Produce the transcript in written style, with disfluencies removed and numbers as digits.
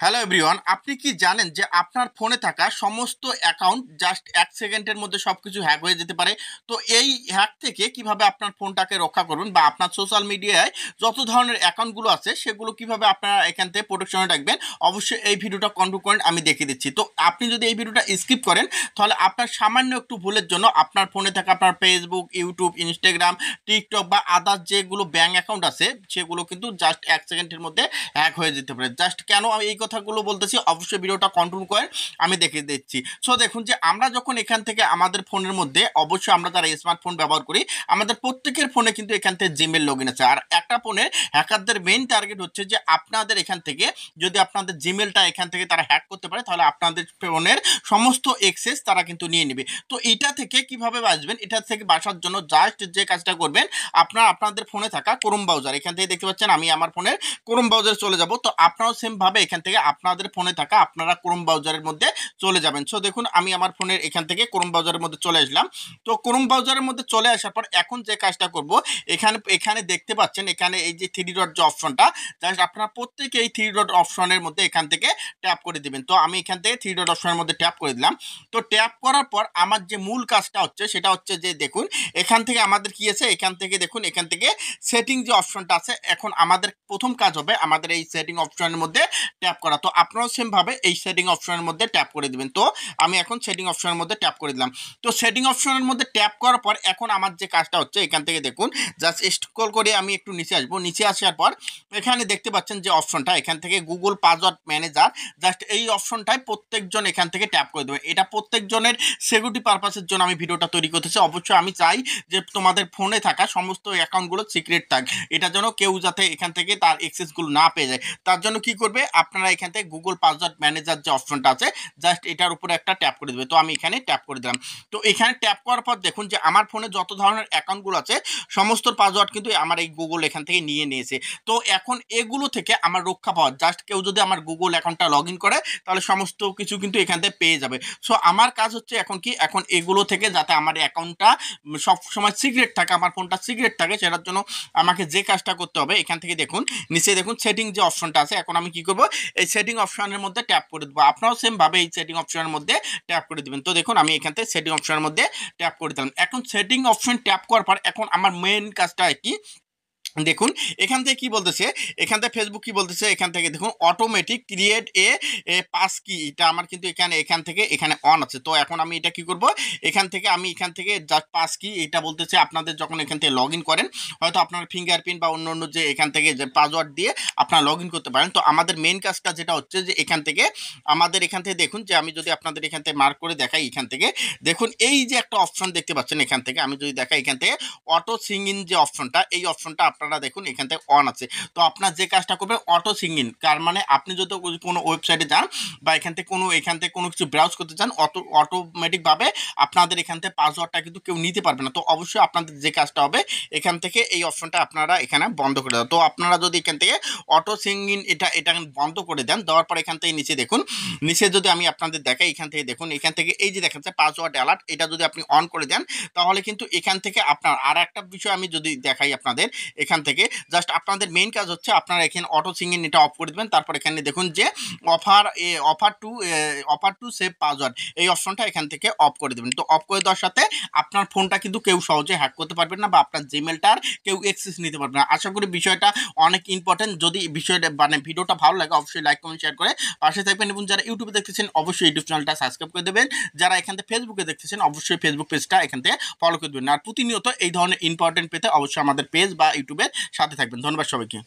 Hello everyone, আপনি কি জানেন যে আপনার ফোনে থাকা সমস্ত অ্যাকাউন্ট জাস্ট 1 সেকেন্ডের মধ্যে সবকিছু হ্যাক হয়ে যেতে পারে। তো এই হ্যাক থেকে কিভাবে আপনার ফোনটাকে রক্ষা করবেন বা আপনার সোশ্যাল মিডিয়ায় যত ধরনের অ্যাকাউন্টগুলো আছে সেগুলো কিভাবে আপনারা এখান থেকে প্রোটেকশনে রাখবেন, অবশ্যই এই ভিডিওটা কন্টিনিউ করেন, আমি দেখিয়ে দিচ্ছি। তো আপনি যদি এই ভিডিওটা স্কিপ করেন তাহলে আপনার সামান্য একটু ভুলের জন্য আপনার ফোনে থাকা আপনার ফেসবুক, ইউটিউব, ইনস্টাগ্রাম, টিকটক বা আদার্স যেগুলো ব্যাঙ্ক অ্যাকাউন্ট আছে সেগুলো কিন্তু জাস্ট 1 সেকেন্ডের মধ্যে হ্যাক হয়ে যেতে পারে। জাস্ট কেন আমি এই কথাগুলো বলতেছি, অবশ্যই ভিডিওটা কন্ট্রোল করে আমি দেখিয়ে দিচ্ছি। সো দেখুন যে আমরা যখন এখান থেকে আমাদের ফোনের মধ্যে, অবশ্যই আমরা যারা স্মার্টফোন ব্যবহার করি, আমাদের প্রত্যেকের ফোনে কিন্তু এখান থেকে জিমেল লগ ইন আছে। আর একটা ফোনের হ্যাকারদের মেইন টার্গেট হচ্ছে যে আপনাদের এখান থেকে যদি আপনাদের জিমেলটা এখান থেকে তারা হ্যাক করতে পারে তাহলে আপনাদের ফোনের সমস্ত এক্সেস তারা কিন্তু নিয়ে নেবে। তো এটা থেকে কিভাবে বাঁচবেন, এটা থেকে বাঁচার জন্য জাস্ট যে কাজটা করবেন, আপনাদের ফোনে থাকা ক্রোম ব্রাউজার, এখান থেকে দেখতে পাচ্ছেন আমি আমার ফোনের ক্রোম ব্রাউজারে চলে যাব। তো আপনারাও সেম ভাবে এখান থেকে আপনাদের ফোনে থাকা আপনারা ক্রোম ব্রাউজারের মধ্যে চলে যাবেন। সো দেখুন আমি আমার ফোনের এখান থেকে ক্রোম ব্রাউজারের মধ্যে চলে আসলাম। তো ক্রোম ব্রাউজারের মধ্যে চলে আসার পর এখন যে কাজটা করব, এখানে এখানে দেখতে পাচ্ছেন এখানে এই যে থ্রি ডট যে অপশনটা, জাস্ট আপনারা প্রত্যেকে এই থ্রি ডট অপশনের মধ্যে এখান থেকে ট্যাপ করে দিবেন। তো আমি এখান থেকে থ্রি ডট অপশনের মধ্যে ট্যাপ করে দিলাম। তো ট্যাপ করার পর আমার যে মূল কাজটা হচ্ছে সেটা হচ্ছে যে দেখুন এখান থেকে আমাদের কি আছে, এখান থেকে দেখুন এখান থেকে সেটিং যে অপশনটা আছে, এখন আমাদের প্রথম কাজ হবে আমাদের এই সেটিং অপশনের মধ্যে ট্যাপ করা। তো আপনারাও সেম ভাবে এই সেটিং অপশনের মধ্যে ট্যাপ করে দিবেন। তো আমি এখন সেটিং অপশনের মধ্যে ট্যাপ করে দিলাম। তো সেটিং অপশনের মধ্যে ট্যাপ করার পর এখন আমার যে কাজটা হচ্ছে এখান থেকে দেখুন জাস্ট স্ক্রল করে আমি একটু নিচে আসবো। নিচে আসার পর এখানে দেখতে পাচ্ছেন যে অপশনটা এখান থেকে গুগল পাসওয়ার্ড ম্যানেজার, জাস্ট এই অপশনটাই প্রত্যেকজন এখান থেকে ট্যাপ করে দেবে। এটা প্রত্যেকজনের সিকিউরিটি পারপাসের জন্য আমি ভিডিওটা তৈরি করতেছি। অবশ্যই আমি চাই যে তোমাদের ফোনে থাকা সমস্ত অ্যাকাউন্টগুলো সিক্রেট থাক, এটা যেন কেউ যাতে এখান থেকে তার অ্যাক্সেসগুলো না পেয়ে যায়। তার জন্য কি করবে, আপনারা এখান থেকে গুগল পাসওয়ার্ড ম্যানেজার যে অপশনটা আছে জাস্ট এটার উপরে একটা ট্যাপ করে দেবে। তো আমি এখানে ট্যাপ করে দিলাম। তো এখানে ট্যাপ করার পর দেখুন যে আমার ফোনে যত ধরনের অ্যাকাউন্টগুলো আছে সমস্ত পাসওয়ার্ড কিন্তু আমার এই গুগল এখান থেকে নিয়ে নিয়েছে। তো এখন এগুলো থেকে আমার রক্ষা পাওয়া, জাস্ট কেউ যদি আমার গুগল অ্যাকাউন্টটা লগ ইন করে তাহলে সমস্ত কিছু কিন্তু এখান থেকে পেয়ে যাবে। সো আমার কাজ হচ্ছে এখন কি, এখন এগুলো থেকে যাতে আমার অ্যাকাউন্টটা সব সময় সিক্রেট থাকে, আমার ফোনটা সিক্রেট থাকে, সেটার জন্য আমাকে যে কাজটা করতে হবে এখান থেকে দেখুন নিচে দেখুন সেটিং যে অপশনটা আছে, এখন আমি কি করব এই সেটিং অপশনের মধ্যে ট্যাপ করে দেবো। আপনারাও সেম ভাবে এই সেটিং অপশনের মধ্যে ট্যাপ করে দিবেন। তো দেখুন আমি এখান থেকে সেটিং অপশনের মধ্যে ট্যাপ করে দিলাম। এখন সেটিং অপশন ট্যাপ করার পর এখন আমার মেইন কাজটা কি, দেখুন এখান থেকে কি বলতেছে, এখান থেকে ফেসবুক কি বলতেছে, এখান থেকে দেখুন অটোমেটিক ক্রিয়েট এ পাস কি, এটা আমার কিন্তু এখান থেকে এখানে অন আছে। তো এখন আমি এটা কি করব, এখান থেকে জাস্ট পাস কি এটা বলতেছে, আপনাদের যখন এখান থেকে লগ ইন করেন হয়তো আপনার ফিঙ্গারপ্রিন্ট বা অন্য অন্য যে এখান থেকে যে পাসওয়ার্ড দিয়ে আপনারা লগ ইন করতে পারেন। তো আমাদের মেন কাজটা যেটা হচ্ছে যে এখান থেকে আমাদের এখান থেকে দেখুন যে আমি যদি আপনাদের এখান থেকে মার্ক করে দেখাই, এখান থেকে দেখুন এই যে একটা অপশন দেখতে পাচ্ছেন, এখান থেকে আমি যদি দেখাই এখান থেকে অটো সিং ইন যে অপশনটা, এই অপশনটা আপনারা দেখুন এখান থেকে অন আছে। তো আপনার যে কাজটা করবেন অটো সিং ইন, তার মানে আপনি যদি কোনো ওয়েবসাইটে যান বা এখান থেকে কোনো কিছু ব্রাউজ করতে চান, অটোমেটিকভাবে আপনাদের এখান থেকে পাসওয়ার্ডটা কিন্তু কেউ নিতে পারবে না। তো অবশ্যই আপনাদের যে কাজটা হবে এখান থেকে এই অপশনটা আপনারা এখানে বন্ধ করে দেন। তো আপনারা যদি এখান থেকে অটো সিং ইন এটা বন্ধ করে দেন, দেওয়ার পর এখান থেকে নিচে দেখুন, নিচে যদি আমি আপনাদের দেখাই এখান থেকে দেখুন এখান থেকে এই যে দেখাচ্ছে পাসওয়ার্ড অ্যালার্ট, এটা যদি আপনি অন করে দেন তাহলে কিন্তু এখান থেকে আপনার আর একটা বিষয় আমি যদি দেখাই আপনাদের, এখান থেকে জাস্ট আপনাদের মেইন কাজ হচ্ছে আপনারা এখানে অটো সিং ইন এটা অফ করে দেবেন। তারপর এখানে দেখুন যে অফার টু সেভ পাসওয়ার্ড, এই অপশনটা এখান থেকে অফ করে দেবেন। তো অফ করে দেওয়ার সাথে আপনার ফোনটা কিন্তু কেউ সহজে হ্যাক করতে পারবে না বা আপনার জিমেলটার কেউ অ্যাক্সেস নিতে পারবে না। আশা করি বিষয়টা অনেক ইম্পর্টেন্ট। যদি বিষয়টা মানে ভিডিওটা ভালো লাগে অবশ্যই লাইক কমেন্ট শেয়ার করে পাশে থাকবেন, এবং যারা ইউটিউবে দেখতেছেন অবশ্যই ইউটিউব চ্যানেলটা সাবস্ক্রাইব করে দেবেন। যারা এখান থেকে ফেসবুকে দেখতেছেন অবশ্যই ফেসবুক পেজটা এখান থেকে ফলো করে দেবেন। আর প্রতিনিয়ত এই ধরনের ইম্পর্টেন্ট পেতে অবশ্যই আমাদের পেজ বা ইউটিউবের সাথে থাকবেন। ধন্যবাদ সবাইকে।